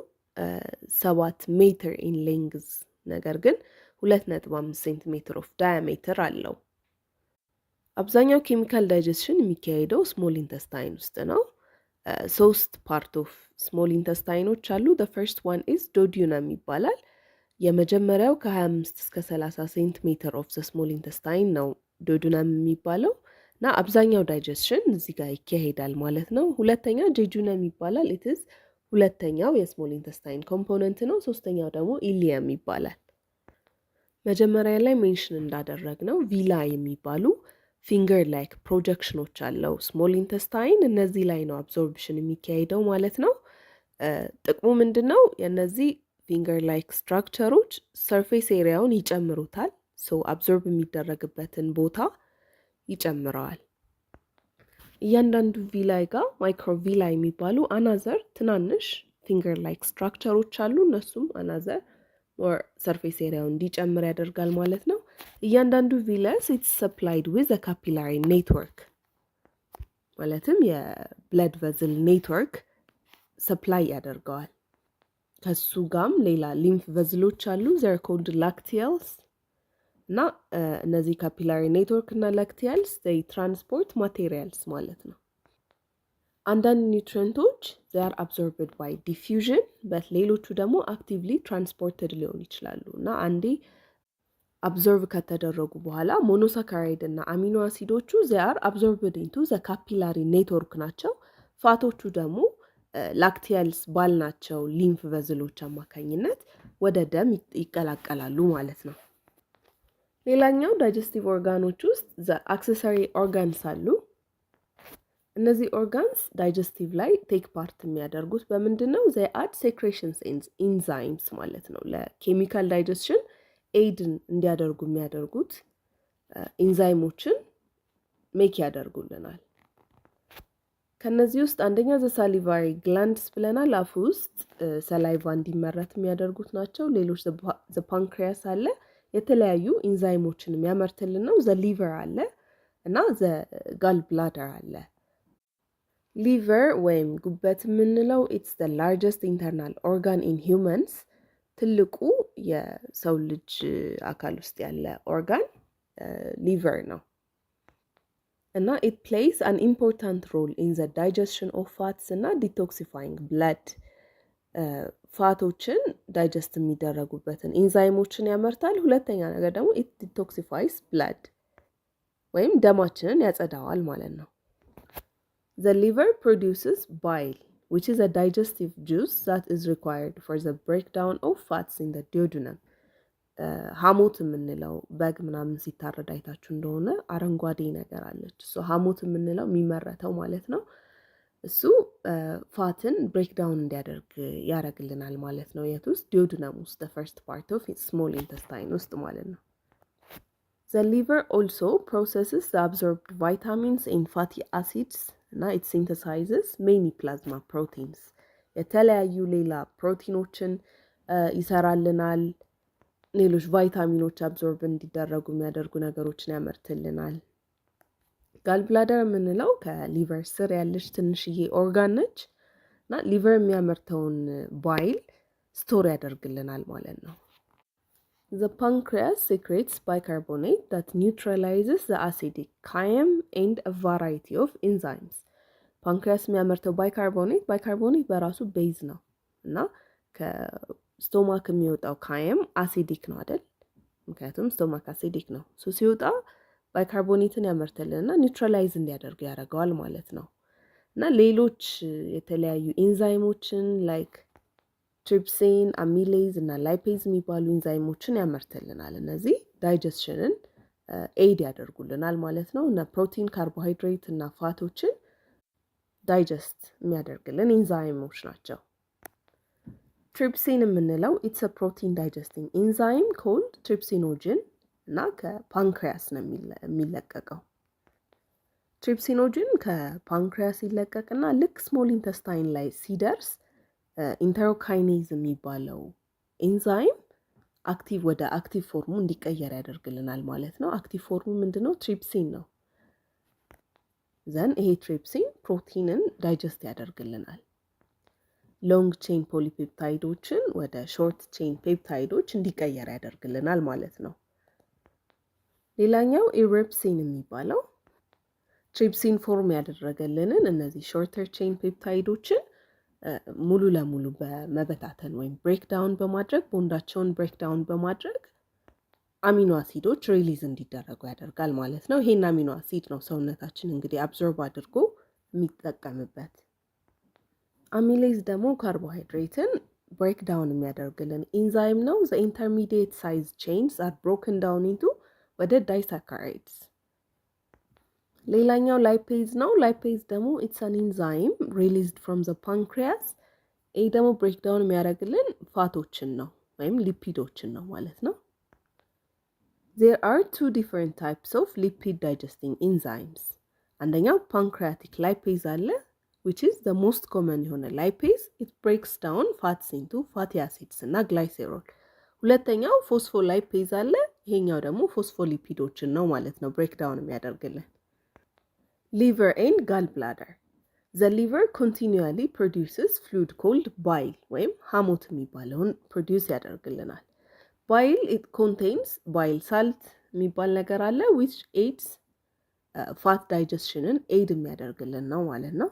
7 ሜትር in length ነገር ግን 2.5 ሴንቲሜትር ኦፍ ዳያሜትር አለው። አብዛኛው ኬሚካል ዳይጀስሽን የሚካሄደው ስሞል ኢንተስታይን ውስጥ ነው። ሶስት ፓርት ኦፍ ስሞል ኢንተስታይኖች አሉ። ፈርስት ዋን ኢዝ ዶዲዩነም ይባላል። የመጀመሪያው ከ25 እስከ 30 ሴንቲሜትር ኦፍ ዘ ስሞል ኢንተስታይን ነው ዶዲዩነም የሚባለው እና አብዛኛው ዳይጀስሽን እዚህ ጋር ይካሄዳል ማለት ነው። ሁለተኛ ጄጁነም ይባላል። ኢትዝ ሁለተኛው የስሞል ኢንተስታይን ኮምፖነንት ነው። ሶስተኛው ደግሞ ኢሊየም ይባላል። መጀመሪያ ላይ ሜንሽን እንዳደረግ ነው ቪላ የሚባሉ ፊንገር ላይክ ፕሮጀክሽኖች አለው ስሞል ኢንተስታይን። እነዚህ ላይ ነው አብዞርብሽን የሚካሄደው ማለት ነው። ጥቅሙ ምንድን ነው? የእነዚህ ፊንገር ላይክ ስትራክቸሮች ሰርፌስ ኤሪያውን ይጨምሩታል። ሶ አብዞርብ የሚደረግበትን ቦታ ይጨምረዋል። እያንዳንዱ ቪላይ ጋር ማይክሮቪላ የሚባሉ አናዘር ትናንሽ ፊንገር ላይክ ስትራክቸሮች አሉ። እነሱም አናዘር ሰርፌስ ኤሪያውን እንዲጨምር ያደርጋል ማለት ነው። እያንዳንዱ ቪለስ ኢትስ ሰፕላይድ ዊዝ ካፒላሪ ኔትወርክ ማለትም የብለድ ቨዝል ኔትወርክ ሰፕላይ ያደርገዋል። ከሱ ጋም ሌላ ሊምፍ ቨዝሎች አሉ ዘር ኮልድ ላክቲያልስ እና እነዚህ ካፒላሪ ኔትወርክ እና ላክቲያልስ ዘይ ትራንስፖርት ማቴሪያልስ ማለት ነው። አንዳንድ ኒውትሪንቶች they are absorbed by diffusion but ሌሎቹ ደግሞ actively transported ሊሆን ይችላሉ እና አንዴ አብዞርቭ ከተደረጉ በኋላ ሞኖሳካራይድ እና አሚኖ አሲዶቹ they are absorbed into the capillary network ናቸው። ፋቶቹ ደግሞ ላክቲያልስ ባልናቸው ሊምፍ ቨዝሎች አማካኝነት ወደ ደም ይቀላቀላሉ ማለት ነው። ሌላኛው ዳይጀስቲቭ ኦርጋኖች ውስጥ the accessory organs አሉ። እነዚህ ኦርጋንስ ዳይጀስቲቭ ላይ ቴክ ፓርት የሚያደርጉት በምንድን ነው? they add secretions enzymes ማለት ነው። ለኬሚካል ዳይጀስሽን ኤድን እንዲያደርጉ የሚያደርጉት ኢንዛይሞችን ሜክ ያደርጉልናል። ከነዚህ ውስጥ አንደኛ ዘ ሳሊቫሪ ግላንድስ ብለናል። አፍ ውስጥ ሰላይቫ እንዲመረት የሚያደርጉት ናቸው። ሌሎች ዘ ፓንክሪያስ አለ የተለያዩ ኢንዛይሞችን የሚያመርትልን ነው። ዘ ሊቨር አለ እና ዘ ጋል ብላደር አለ። ሊቨር ወይም ጉበት የምንለው ኢትስ ዘ ላርጀስት ኢንተርናል ኦርጋን ኢን ሂውመንስ ትልቁ የሰው ልጅ አካል ውስጥ ያለ ኦርጋን ሊቨር ነው እና ኢት ፕሌይስ አን ኢምፖርታንት ሮል ኢን ዘ ዳይጀስሽን ኦፍ ፋትስ እና ዲቶክሲፋይንግ ብለድ ፋቶችን ዳይጀስት የሚደረጉበትን ኢንዛይሞችን ያመርታል። ሁለተኛ ነገር ደግሞ ኢት ዲቶክሲፋይስ ብለድ ወይም ደማችንን ያጸዳዋል ማለት ነው። The liver produces bile, which is a digestive juice that is required for the breakdown of fats in the duodenum. ሐሞት የምንለው በግ ምናምን ሲታረድ አይታችሁ እንደሆነ አረንጓዴ ነገር አለች። ሐሞት የምንለው የሚመረተው ማለት ነው። እሱ ፋትን ብሬክዳውን እንዲያደርግ ያደርግልናል ማለት ነው። የት ውስጥ? ዲዮድነም ውስጥ the first part of small intestine ውስጥ ማለት ነው። The liver also processes the absorbed vitamins and fatty acids እና it synthesizes many plasma proteins የተለያዩ ሌላ ፕሮቲኖችን ይሰራልናል። ሌሎች ቫይታሚኖች አብዞርብ እንዲደረጉ የሚያደርጉ ነገሮችን ያመርትልናል። ጋልብላደር የምንለው ከሊቨር ስር ያለች ትንሽዬ ኦርጋን ነች እና ሊቨር የሚያመርተውን ባይል ስቶር ያደርግልናል ማለት ነው። The pancreas secretes bicarbonate that neutralizes the acidic chyme and a variety of enzymes. ፓንክሪያስ የሚያመርተው ባይካርቦኔት በራሱ ቤዝ ነው እና ከስቶማክ የሚወጣው ካየም አሲዲክ ነው አይደል? ምክንያቱም ስቶማክ አሲዲክ ነው። ሲወጣ ባይካርቦኔትን ያመርትልን እና ኒውትራላይዝ እንዲያደርጉ ያደርገዋል ማለት ነው። እና ሌሎች የተለያዩ ኢንዛይሞችን ላይክ ትሪፕሲን፣ አሚሌዝ እና ላይፔዝ የሚባሉ ኢንዛይሞችን ያመርትልናል። እነዚህ ዳይጀስሽንን ኤድ ያደርጉልናል ማለት ነው። እና ፕሮቲን፣ ካርቦሃይድሬት እና ፋቶችን ዳይጀስት የሚያደርግልን ኢንዛይሞች ናቸው። ትሪፕሲን የምንለው ኢትስ ፕሮቲን ዳይጀስቲንግ ኢንዛይም ኮልድ ትሪፕሲኖጅን እና ከፓንክሪያስ ነው የሚለቀቀው። ትሪፕሲኖጅን ከፓንክሪያስ ይለቀቅና ልክ ስሞል ኢንተስታይን ላይ ሲደርስ ኢንተሮካይኔዝ የሚባለው ኢንዛይም ወደ አክቲቭ ፎርሙ እንዲቀየር ያደርግልናል ማለት ነው። አክቲቭ ፎርሙ ምንድነው? ትሪፕሲን ነው። ዘን ይሄ ትሪፕሲን ፕሮቲንን ዳይጀስት ያደርግልናል። ሎንግ ቼን ፖሊፔፕታይዶችን ወደ ሾርት ቼን ፔፕታይዶች እንዲቀየር ያደርግልናል ማለት ነው። ሌላኛው ኢሬፕሲን የሚባለው ትሪፕሲን ፎርም ያደረገልንን እነዚህ ሾርተር ቼን ፔፕታይዶችን ሙሉ ለሙሉ በመበታተን ወይም ብሬክዳውን በማድረግ ቦንዳቸውን ብሬክዳውን በማድረግ አሚኖ አሲዶች ሪሊዝ እንዲደረጉ ያደርጋል ማለት ነው። ይሄን አሚኖ አሲድ ነው ሰውነታችን እንግዲህ አብዞርብ አድርጎ የሚጠቀምበት። አሚሌዝ ደግሞ ካርቦሃይድሬትን ብሬክዳውን የሚያደርግልን ኢንዛይም ነው። ዘ ኢንተርሚዲየት ሳይዝ ቼንስ አር ብሮከን ዳውን ኢንቱ ወደ ዳይሳካራይድስ። ሌላኛው ላይፔዝ ነው። ላይፔዝ ደግሞ ኢትስ አን ኢንዛይም ሪሊዝድ ፍሮም ዘ ፓንክሪያስ። ይህ ደግሞ ብሬክዳውን የሚያደርግልን ፋቶችን ነው ወይም ሊፒዶችን ነው ማለት ነው። There are two different types of lipid digesting enzymes. አንደኛው pancreatic lipase አለ, which is the most common የሆነ lipase. It breaks down fats into fatty acids እና glycerol. ሁለተኛው phospholipase አለ, ይሄኛው ደግሞ ፎስፎሊፒዶችን ነው ማለት ነው breakdown የሚያደርግልን። Liver and gallbladder. The liver continually produces fluid called bile ወይም ሐሞት የሚባለውን produce ያደርግልናል። Bile, it contains bile salt የሚባል ነገር አለ, which aids fat digestionን aid የሚያደርግልን ነው ማለት ነው።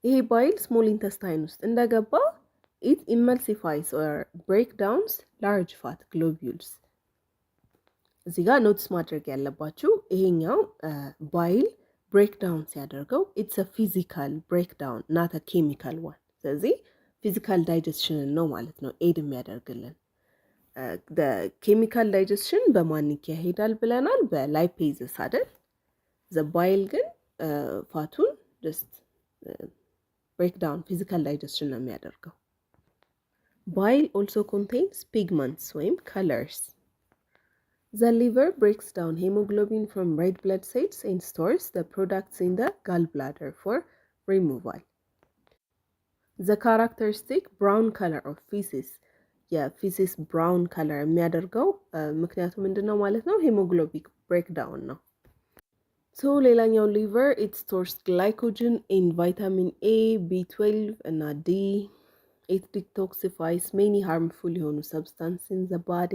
ይሄ bile small intestine ውስጥ እንደገባ it emulsifies or break down large fat globules. እዚህ ጋር ኖትስ ማድረግ ያለባችሁ ይሄኛው bile breakdown ሲያደርገው it's a physical breakdown not a chemical one. ስለዚህ physical digestion ነው ማለት ነው aid የሚያደርግልን። ኬሚካል ዳይጀስሽን በማን ይካሄዳል ብለናል? በላይፔዝስ አይደል? ዘ ባይል ግን ፋቱን ጀስት ብሬክዳውን ፊዚካል ዳይጀስሽን ነው የሚያደርገው። ባይል ኦልሶ ኮንቴንስ ፒግመንትስ ወይም ከለርስ። ዘ ሊቨር ብሬክስ ዳውን ሄሞግሎቢን ፍሮም ሬድ ብለድ ሴልስ ኤንድ ስቶርስ ዘ ፕሮዳክትስ ኢን ዘ ጋል ብላደር ፎር ሪሙቫል። ዘ ካራክተሪስቲክ ብራውን ከለር ኦፍ ፊሲስ የፊሲስ ብራውን ከለር የሚያደርገው ምክንያቱ ምንድን ነው ማለት ነው? ሄሞግሎቢክ ብሬክዳውን ነው። ሶ ሌላኛው ሊቨር ኢት ስቶርስ ግላይኮጅን ኢን ቫይታሚን ኤ፣ ቢ12 እና ዲ። ኢት ዲቶክሲፋይስ ሜኒ ሃርምፉል የሆኑ ሰብስታንስ ኢን ዘ ባዲ።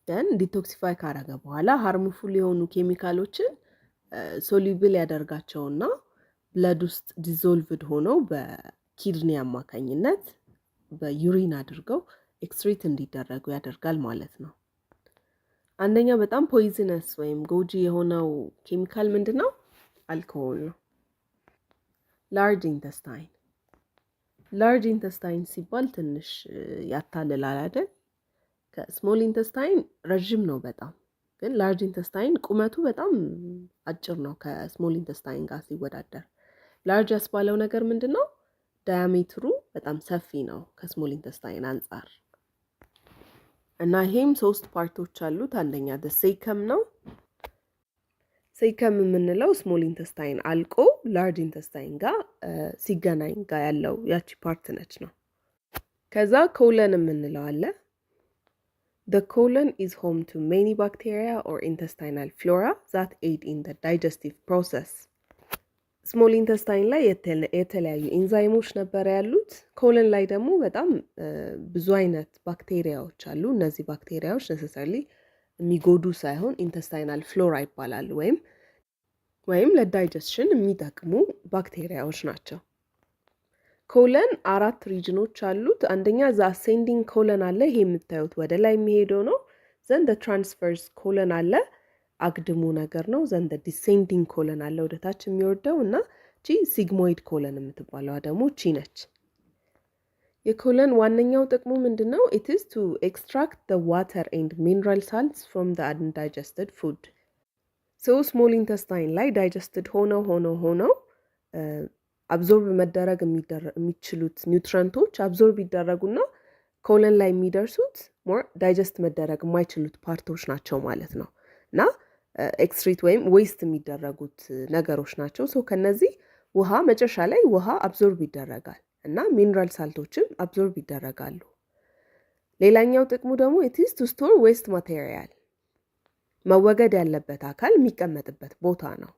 ደን ዲቶክሲፋይ ካረገ በኋላ ሃርምፉል የሆኑ ኬሚካሎችን ሶሉብል ያደርጋቸውና ብለድ ውስጥ ዲዞልቭድ ሆነው በኪድኒ አማካኝነት በዩሪን አድርገው ኤክስትሬት እንዲደረጉ ያደርጋል ማለት ነው። አንደኛው በጣም ፖይዝነስ ወይም ጎጂ የሆነው ኬሚካል ምንድን ነው? አልኮሆል ነው። ላርጅ ኢንተስታይን። ላርጅ ኢንተስታይን ሲባል ትንሽ ያታልላል አይደል? ከስሞል ኢንተስታይን ረዥም ነው በጣም፣ ግን ላርጅ ኢንተስታይን ቁመቱ በጣም አጭር ነው ከስሞል ኢንተስታይን ጋር ሲወዳደር። ላርጅ ያስባለው ነገር ምንድን ነው? ዳያሜትሩ በጣም ሰፊ ነው ከስሞል ኢንተስታይን አንጻር እና ይሄም 3 ፓርቶች አሉት። አንደኛ ሴከም ነው። ሴከም የምንለው ስሞል ኢንተስታይን አልቆ ላርጅ ኢንተስታይን ጋር ሲገናኝ ጋር ያለው ያቺ ፓርት ነች ነው። ከዛ ኮለን የምንለው አለ። The colon is home to many bacteria or intestinal flora that aid in the digestive process. ስሞል ኢንተስታይን ላይ የተለያዩ ኢንዛይሞች ነበር ያሉት። ኮለን ላይ ደግሞ በጣም ብዙ አይነት ባክቴሪያዎች አሉ። እነዚህ ባክቴሪያዎች ነሰሰርሊ የሚጎዱ ሳይሆን ኢንተስታይናል ፍሎራ ይባላሉ ወይም ለዳይጀስሽን የሚጠቅሙ ባክቴሪያዎች ናቸው። ኮለን 4 ሪጅኖች አሉት። አንደኛ ዘ አሴንዲንግ ኮለን አለ። ይሄ የምታዩት ወደ ላይ የሚሄደው ነው። ዘንድ ትራንስቨርስ ኮለን አለ፣ አግድሙ ነገር ነው። ዘንድ ዲሴንዲንግ ኮለን አለ ወደ ታች የሚወርደው እና ቺ ሲግሞይድ ኮለን የምትባለዋ ደግሞ ቺ ነች። የኮለን ዋነኛው ጥቅሙ ምንድን ነው? it is to extract the water and mineral salts from the undigested food. so small intestine ላይ digested ሆነው አብዞርብ መደረግ የሚችሉት ኒውትረንቶች አብዞርብ ይደረጉና ኮለን ላይ የሚደርሱት ሞር ዳይጀስት መደረግ የማይችሉት ፓርቶች ናቸው ማለት ነው እና ኤክስትሪት ወይም ዌስት የሚደረጉት ነገሮች ናቸው። ሶ ከነዚህ ውሃ መጨረሻ ላይ ውሃ አብዞርብ ይደረጋል እና ሚነራል ሳልቶችም አብዞርብ ይደረጋሉ። ሌላኛው ጥቅሙ ደግሞ it is to store waste material መወገድ ያለበት አካል የሚቀመጥበት ቦታ ነው።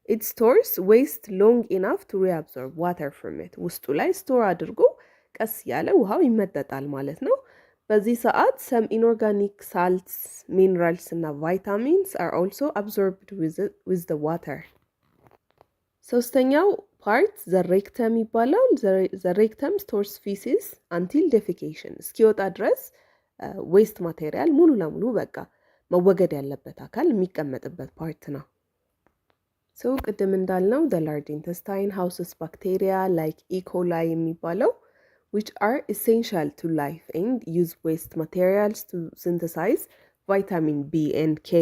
it stores waste long enough to reabsorb water from it ውስጡ ላይ ስቶር አድርጎ ቀስ ያለ ውሃው ይመጠጣል ማለት ነው። በዚህ ሰዓት some inorganic salts, minerals እና vitamins are also absorbed with the water. ሶስተኛው ፓርት the rectum ይባላል። the rectum stores feces until defecation እስኪወጣ ድረስ ዌስት ማቴሪያል ሙሉ ለሙሉ በቃ መወገድ ያለበት አካል የሚቀመጥበት ፓርት ነው። ሶ ቅድም እንዳልነው the large intestine houses bacteria like E. coli የሚባለው which are essential to life and use waste materials to synthesize vitamin B and K.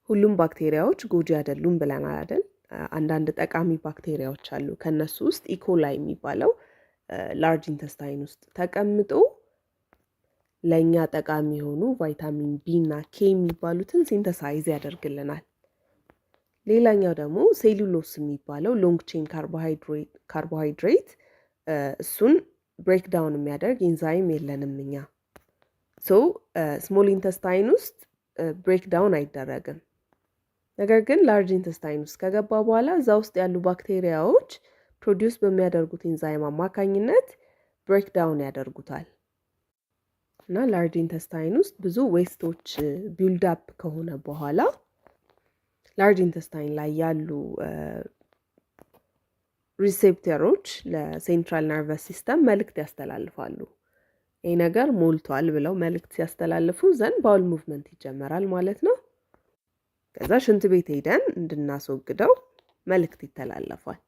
ሁሉም ባክቴሪያዎች ጎጂ አይደሉም ብለናል አይደል? አንዳንድ ጠቃሚ ባክቴሪያዎች አሉ። ከነሱ ውስጥ ኢኮላይ የሚባለው ላርጅ ኢንተስታይን ውስጥ ተቀምጦ ለኛ ጠቃሚ የሆኑ ቫይታሚን ቢ እና ኬ የሚባሉትን ሲንተሳይዝ ያደርግልናል። ሌላኛው ደግሞ ሴሉሎስ የሚባለው ሎንግ ቼን ካርቦሃይድሬት እሱን ብሬክዳውን የሚያደርግ ኢንዛይም የለንም እኛ። ሶ ስሞል ኢንተስታይን ውስጥ ብሬክዳውን አይደረግም። ነገር ግን ላርጅ ኢንተስታይን ውስጥ ከገባ በኋላ እዛ ውስጥ ያሉ ባክቴሪያዎች ፕሮዲውስ በሚያደርጉት ኢንዛይም አማካኝነት ብሬክዳውን ያደርጉታል እና ላርጅ ኢንተስታይን ውስጥ ብዙ ዌስቶች ቢልድ አፕ ከሆነ በኋላ ላርጅ ኢንተስታይን ላይ ያሉ ሪሴፕተሮች ለሴንትራል ነርቨስ ሲስተም መልእክት ያስተላልፋሉ። ይህ ነገር ሞልቷል ብለው መልእክት ሲያስተላልፉ ዘንድ ባውል ሙቭመንት ይጀመራል ማለት ነው። ከዛ ሽንት ቤት ሄደን እንድናስወግደው መልእክት ይተላለፋል።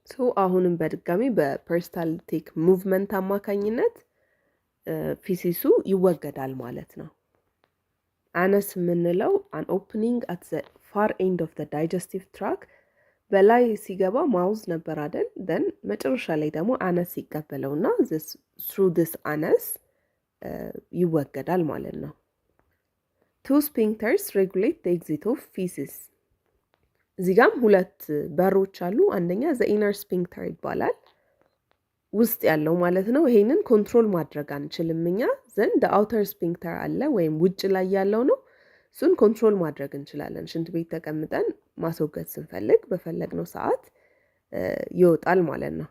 ሶ አሁንም በድጋሚ በፐሪስታልቲክ ሙቭመንት አማካኝነት ፊሲሱ ይወገዳል ማለት ነው። አነስ የምንለው አን ኦፕኒንግ አት ዘ ፋር ኤንድ ኦፍ ዘ ዳይጀስቲቭ ትራክ በላይ ሲገባ ማውዝ ነበር አይደል? ደን መጨረሻ ላይ ደግሞ አነስ ይቀበለውና through this አነስ ይወገዳል ማለት ነው። two sphincters regulate the exit of feces. እዚህ ጋም ሁለት በሮች አሉ። አንደኛ the inner sphincter ይባላል፣ ውስጥ ያለው ማለት ነው። ይሄንን ኮንትሮል ማድረግ አንችልም እኛ። ዘንድ the outer sphincter አለ ወይም ውጭ ላይ ያለው ነው። እሱን ኮንትሮል ማድረግ እንችላለን። ሽንት ቤት ተቀምጠን ማስወገድ ስንፈልግ በፈለግነው ሰዓት ይወጣል ማለት ነው።